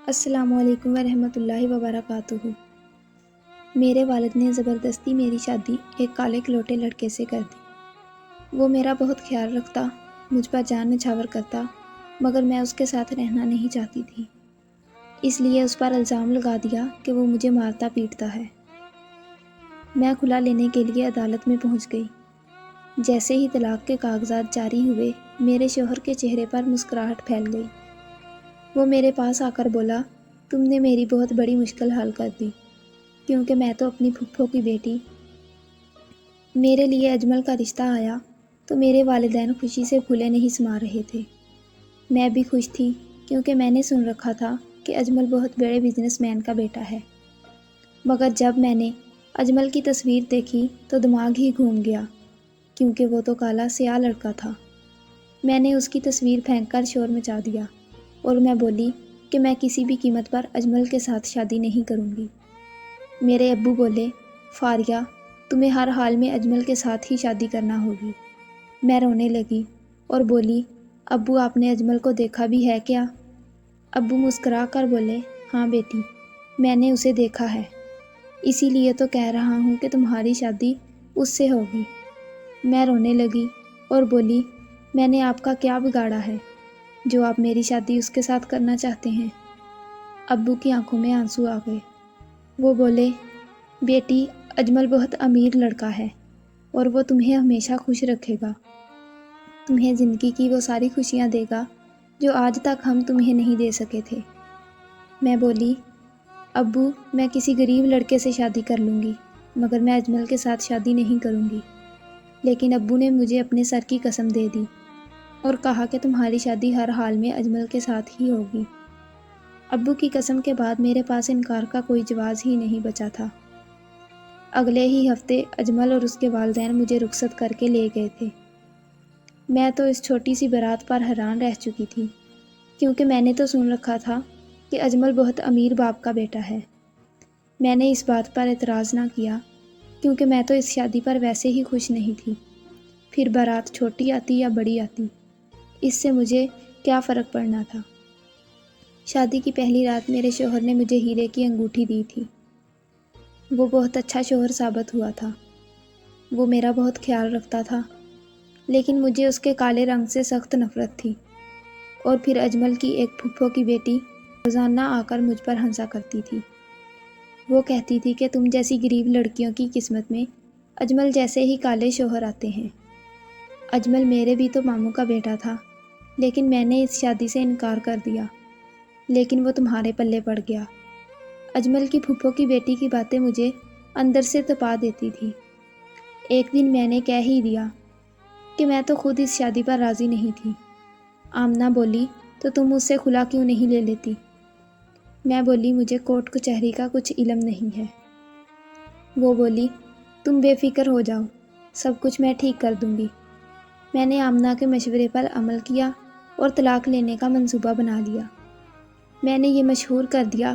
السلام علیکم ورحمۃ اللہ وبرکاتہ۔ میرے والد نے زبردستی میری شادی ایک کالے کلوٹے لڑکے سے کر دی۔ وہ میرا بہت خیال رکھتا، مجھ پر جان نچھاور کرتا، مگر میں اس کے ساتھ رہنا نہیں چاہتی تھی۔ اس لیے اس پر الزام لگا دیا کہ وہ مجھے مارتا پیٹتا ہے۔ میں کھلا لینے کے لیے عدالت میں پہنچ گئی۔ جیسے ہی طلاق کے کاغذات جاری ہوئے، میرے شوہر کے چہرے پر مسکراہٹ پھیل گئی۔ وہ میرے پاس آ کر بولا، تم نے میری بہت بڑی مشکل حل کر دی، کیونکہ میں تو اپنی پھپھو کی بیٹی۔ میرے لیے اجمل کا رشتہ آیا تو میرے والدین خوشی سے پھولے نہیں سما رہے تھے۔ میں بھی خوش تھی، کیونکہ میں نے سن رکھا تھا کہ اجمل بہت بڑے بزنس مین کا بیٹا ہے۔ مگر جب میں نے اجمل کی تصویر دیکھی تو دماغ ہی گھوم گیا، کیونکہ وہ تو کالا سیاہ لڑکا تھا۔ میں نے اس کی تصویر پھینک کر شور مچا دیا اور میں بولی کہ میں کسی بھی قیمت پر اجمل کے ساتھ شادی نہیں کروں گی۔ میرے ابو بولے، فاریہ، تمہیں ہر حال میں اجمل کے ساتھ ہی شادی کرنا ہوگی۔ میں رونے لگی اور بولی، ابو آپ نے اجمل کو دیکھا بھی ہے کیا؟ ابو مسکرا کر بولے، ہاں بیٹی، میں نے اسے دیکھا ہے، اسی لیے تو کہہ رہا ہوں کہ تمہاری شادی اس سے ہوگی۔ میں رونے لگی اور بولی، میں نے آپ کا کیا بگاڑا ہے جو آپ میری شادی اس کے ساتھ کرنا چاہتے ہیں؟ ابو کی آنکھوں میں آنسو آ گئے۔ وہ بولے، بیٹی، اجمل بہت امیر لڑکا ہے اور وہ تمہیں ہمیشہ خوش رکھے گا۔ تمہیں زندگی کی وہ ساری خوشیاں دے گا جو آج تک ہم تمہیں نہیں دے سکے تھے۔ میں بولی، ابو، میں کسی غریب لڑکے سے شادی کر لوں گی، مگر میں اجمل کے ساتھ شادی نہیں کروں گی۔ لیکن ابو نے مجھے اپنے سر کی قسم دے دی اور کہا کہ تمہاری شادی ہر حال میں اجمل کے ساتھ ہی ہوگی۔ ابو کی قسم کے بعد میرے پاس انکار کا کوئی جواز ہی نہیں بچا تھا۔ اگلے ہی ہفتے اجمل اور اس کے والدین مجھے رخصت کر کے لے گئے تھے۔ میں تو اس چھوٹی سی بارات پر حیران رہ چکی تھی، کیونکہ میں نے تو سن رکھا تھا کہ اجمل بہت امیر باپ کا بیٹا ہے۔ میں نے اس بات پر اعتراض نہ کیا، کیونکہ میں تو اس شادی پر ویسے ہی خوش نہیں تھی۔ پھر بارات چھوٹی آتی یا بڑی آتی، اس سے مجھے کیا فرق پڑنا تھا۔ شادی کی پہلی رات میرے شوہر نے مجھے ہیرے کی انگوٹھی دی تھی۔ وہ بہت اچھا شوہر ثابت ہوا تھا۔ وہ میرا بہت خیال رکھتا تھا، لیکن مجھے اس کے کالے رنگ سے سخت نفرت تھی۔ اور پھر اجمل کی ایک پھپھو کی بیٹی روزانہ آ کر مجھ پر ہنسا کرتی تھی۔ وہ کہتی تھی کہ تم جیسی غریب لڑکیوں کی قسمت میں اجمل جیسے ہی کالے شوہر آتے ہیں۔ اجمل میرے بھی تو ماموں کا بیٹا تھا، لیکن میں نے اس شادی سے انکار کر دیا، لیکن وہ تمہارے پلے پڑ گیا۔ اجمل کی پھپھو کی بیٹی کی باتیں مجھے اندر سے تپا دیتی تھی۔ ایک دن میں نے کہہ ہی دیا کہ میں تو خود اس شادی پر راضی نہیں تھی۔ آمنہ بولی، تو تم مجھ سے خلا کیوں نہیں لے لیتی؟ میں بولی، مجھے کورٹ کچہری کا کچھ علم نہیں ہے۔ وہ بولی، تم بے فکر ہو جاؤ، سب کچھ میں ٹھیک کر دوں گی۔ میں نے آمنہ کے مشورے پر عمل کیا اور طلاق لینے کا منصوبہ بنا لیا۔ میں نے یہ مشہور کر دیا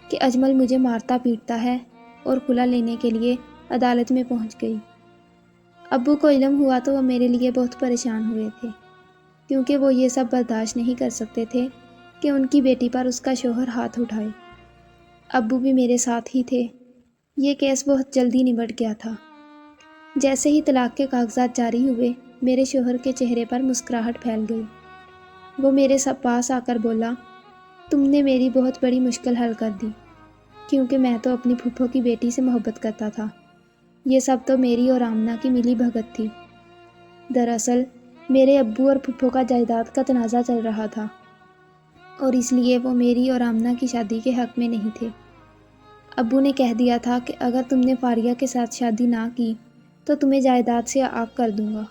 کہ اجمل مجھے مارتا پیٹتا ہے اور خلا لینے کے لیے عدالت میں پہنچ گئی۔ ابو کو علم ہوا تو وہ میرے لیے بہت پریشان ہوئے تھے، کیونکہ وہ یہ سب برداشت نہیں کر سکتے تھے کہ ان کی بیٹی پر اس کا شوہر ہاتھ اٹھائے۔ ابو بھی میرے ساتھ ہی تھے۔ یہ کیس بہت جلدی نبٹ گیا تھا۔ جیسے ہی طلاق کے کاغذات جاری ہوئے، میرے شوہر کے چہرے پر مسکراہٹ پھیل گئی۔ وہ میرے پاس آ کر بولا، تم نے میری بہت بڑی مشکل حل کر دی، کیونکہ میں تو اپنی پھپھو کی بیٹی سے محبت کرتا تھا۔ یہ سب تو میری اور آمنہ کی ملی بھگت تھی۔ دراصل میرے ابو اور پھپھو کا جائیداد کا تنازع چل رہا تھا، اور اس لیے وہ میری اور آمنہ کی شادی کے حق میں نہیں تھے۔ ابو نے کہہ دیا تھا کہ اگر تم نے فاریہ کے ساتھ شادی نہ کی تو تمہیں جائیداد سے عاق کر دوں گا۔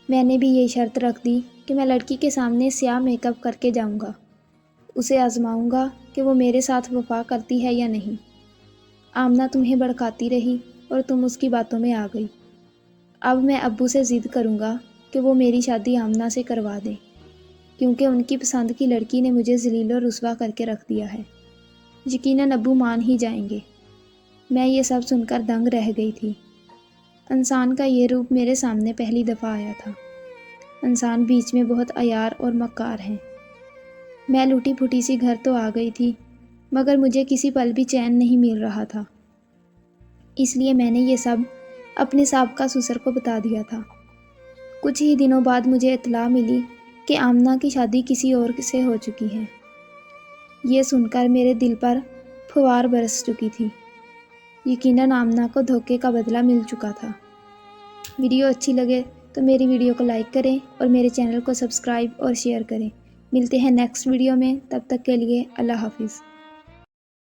میں نے بھی یہ شرط رکھ دی کہ میں لڑکی کے سامنے سیاہ میک اپ کر کے جاؤں گا، اسے آزماؤں گا کہ وہ میرے ساتھ وفا کرتی ہے یا نہیں۔ آمنہ تمہیں بھڑکاتی رہی اور تم اس کی باتوں میں آ گئی۔ اب میں ابو سے ضد کروں گا کہ وہ میری شادی آمنہ سے کروا دیں، کیونکہ ان کی پسند کی لڑکی نے مجھے ذلیل و رسوا کر کے رکھ دیا ہے۔ یقیناً ابو مان ہی جائیں گے۔ میں یہ سب سن کر دنگ رہ گئی تھی۔ انسان کا یہ روپ میرے سامنے پہلی دفعہ آیا تھا۔ انسان بیچ میں بہت عیار اور مکار ہیں۔ میں لوٹی پھوٹی سی گھر تو آ گئی تھی، مگر مجھے کسی پل بھی چین نہیں مل رہا تھا، اس لیے میں نے یہ سب اپنے سابقہ سسر کو بتا دیا تھا۔ کچھ ہی دنوں بعد مجھے اطلاع ملی کہ آمنہ کی شادی کسی اور سے ہو چکی ہے۔ یہ سن کر میرے دل پر پھوار برس چکی تھی۔ یقیناً آمنہ کو دھوکے کا بدلہ مل چکا تھا۔ ویڈیو اچھی لگے تو میری ویڈیو کو لائک کریں اور میرے چینل کو سبسکرائب اور شیئر کریں۔ ملتے ہیں نیکسٹ ویڈیو میں، تب تک کے لیے اللہ حافظ۔